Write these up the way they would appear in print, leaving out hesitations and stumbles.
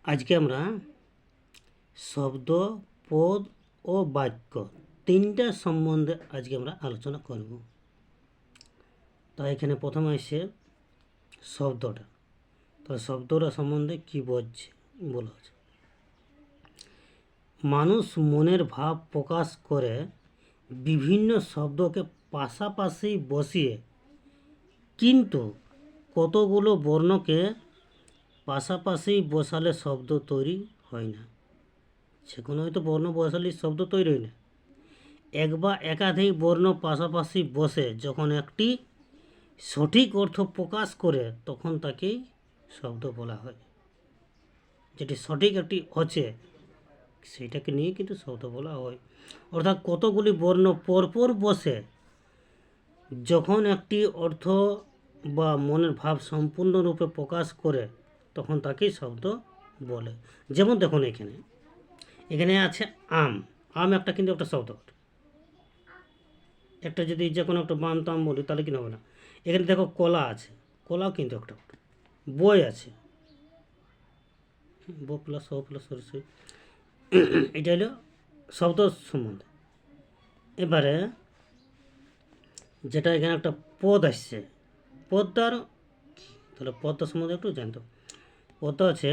আজকে আমরা শব্দ, পদ ও বাক্য তিনটা সম্বন্ধে আজকে আমরা আলোচনা করব। তাই এখানে প্রথমে আসছে শব্দটা। তো শব্দটা সম্বন্ধে কি বলছে বলা আছে, মানুষ মনের ভাব প্রকাশ করে বিভিন্ন শব্দকে পাশাপাশি বসিয়ে, কিন্তু কতগুলো বর্ণকে পাশাপাশি বসালে শব্দ তৈরি হয় না। সেখানে হয়তো বর্ণ বসালে শব্দ তৈরি হয় না। এক বা একাধিক বর্ণ পাশাপাশি বসে যখন একটি সঠিক অর্থ প্রকাশ করে তখন তাকেই শব্দ বলা হয়। যেটি সঠিক একটি হচ্ছে সেটাকে নিয়ে কিন্তু শব্দ বলা হয়। অর্থাৎ কতগুলি বর্ণ পরপর বসে যখন একটি অর্থ বা মনের ভাব সম্পূর্ণরূপে প্রকাশ করে তখন তাকেই শব্দ বলে। যেমন দেখুন এখানে আছে আম। আম একটা কিন্তু একটা শব্দ। একটা যদি যে কোনো একটা বানতাম বলি তাহলে কিনা হবে না। এখানে দেখো কলা আছে, কলাও কিন্তু একটা। বই আছে, ব প্লাস ও প্লাস সরষে, এটা হলো শব্দ সম্বন্ধে। এবারে যেটা এখানে একটা পদ আসছে, পদটার তাহলে পদটা সম্বন্ধে একটু জানতো। পদটা আছে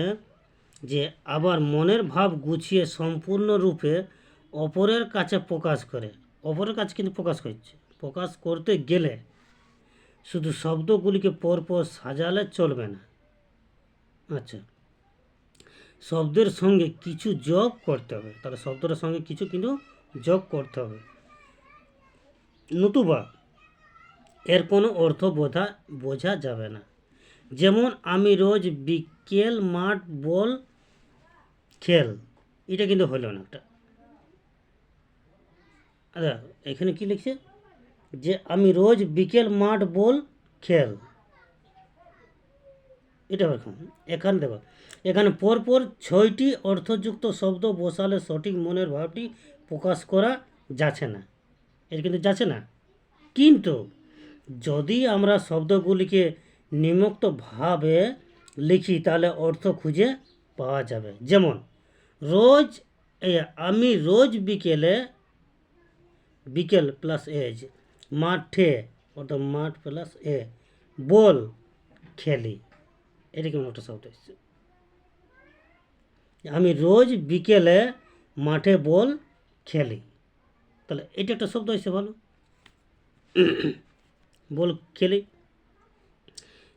যে আবার মনের ভাব গুছিয়ে সম্পূর্ণরূপে অপরের কাছে প্রকাশ করে। অপরের কাছে কিন্তু প্রকাশ করছে। প্রকাশ করতে গেলে শুধু শব্দগুলিকে পরপর সাজালে চলবে না। আচ্ছা, শব্দের সঙ্গে কিছু যোগ করতে হবে। তাহলে শব্দটার সঙ্গে কিছু কিন্তু যোগ করতে হবে, নতুবা এর কোনো অর্থ বোঝা যাবে না। যেমন আমি রোজ বিকেল মাঠ বল খেল, এটা কিন্তু হলো না একটা। আচ্ছা, এখানে কি লিখছে যে আমি রোজ বিকেল মাঠ বল খেল, এটা এখানে দেখো এখানে পরপর 6টি অর্থযুক্ত শব্দ বসালে সঠিক মনের ভাবটি প্রকাশ করা যাচ্ছে না। এটা কিন্তু যাচ্ছে না। কিন্তু যদি আমরা শব্দগুলিকে নিম্নোক্তভাবে লিখি তাহলে অর্থ খুঁজে পাওয়া যাবে। যেমন রোজ, আমি রোজ বিকেলে, বিকেল প্লাস এজ, মাঠে অর্থাৎ মাঠ প্লাস এ, বল খেলি, এটা কেমন একটা শব্দ এসছে। আমি রোজ বিকেলে মাঠে বল খেলি, তাহলে এটা একটা শব্দ হয়েছে ভালো, বল খেলি।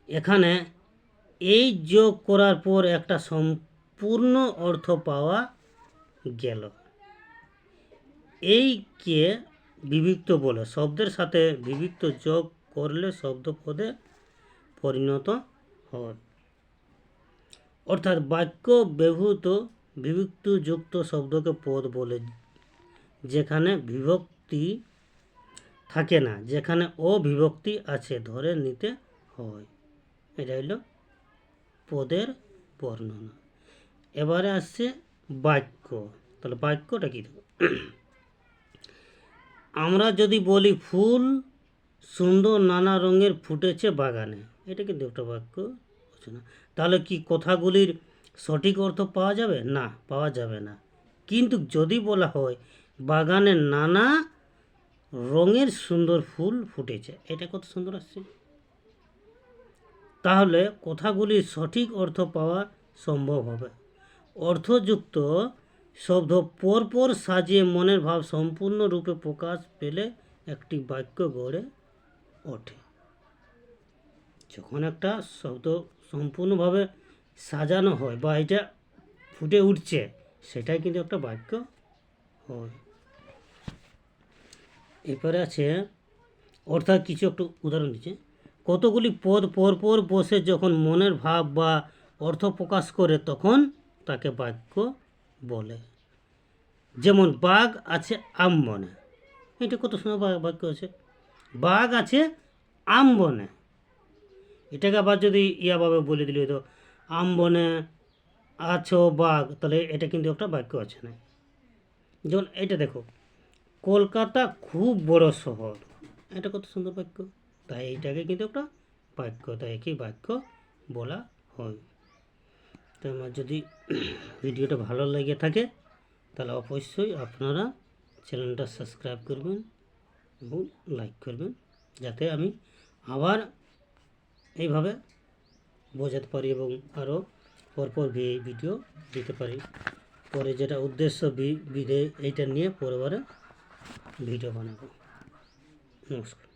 এখানে এই যোগ করার পর একটা সম্পূর্ণ অর্থ পাওয়া গেল। এইকে বিভক্ত বলে। শব্দের সাথে বিভক্ত যোগ করলে শব্দ পদে পরিণত হয়। অর্থাৎ বাক্য ব্যবহৃত বিভক্তযুক্ত শব্দকে পদ বলে, যেখানে বিভক্তি থাকে না, যেখানে অবিভক্তি আছে ধরে নিতে হয়। এটা হলো পদের বর্ণনা। এবারে আসছে বাক্য। তাহলে বাক্যটা কী দেব? আমরা যদি বলি ফুল সুন্দর নানা রঙের ফুটেছে বাগানে, এটা কিন্তু একটা বাক্য হচ্ছে না। তাহলে কি কথাগুলির সঠিক অর্থ পাওয়া যাবে? না, পাওয়া যাবে না। কিন্তু যদি বলা হয় বাগানে নানা রঙের সুন্দর ফুল ফুটেছে, এটা কত সুন্দর আসছে। তাহলে কথাগুলির সঠিক অর্থ পাওয়া সম্ভব হবে। অর্থযুক্ত শব্দ পরপর সাজিয়ে মনের ভাব সম্পূর্ণরূপে প্রকাশ পেলে একটি বাক্য গড়ে ওঠে। যখন একটা শব্দ সম্পূর্ণভাবে সাজানো হয় বা এটা ফুটে উঠছে, সেটাই কিন্তু একটা বাক্য হয়। এরপরে আছে অর্থাৎ কিছু একটু উদাহরণ দিচ্ছে। কতগুলি পদ পরপর বসে যখন মনের ভাব বা অর্থ প্রকাশ করে তখন তাকে বাক্য বলে। যেমন বাঘ আছে আম বনে, এটা কত সুন্দর বাক্য আছে। বাঘ আছে আম বনে, এটাকে আবার যদি ইয়াভাবে বলে দিলে তো আম বনে আছো বাঘ, তাহলে এটা কিন্তু একটা বাক্য আছে না। যেমন এটা দেখো, কলকাতা খুব বড় শহর, এটা কত সুন্দর বাক্য। তাই এইটাকে কিন্তু একটা বাক্য, তাই কি বাক্য বলা হয়। তো আমার যদি ভিডিওটা ভালো লেগে থাকে তাহলে অবশ্যই আপনারা চ্যানেলটা সাবস্ক্রাইব করবেন এবং লাইক করবেন, যাতে আমি আবার এইভাবে বোঝাতে পারি এবং আরও পরপর ভিডিও দিতে পারি। পরে যেটা উদ্দেশ্য বিধে এইটা নিয়ে পরেরবারে ভিডিও বানাবো। নমস্কার।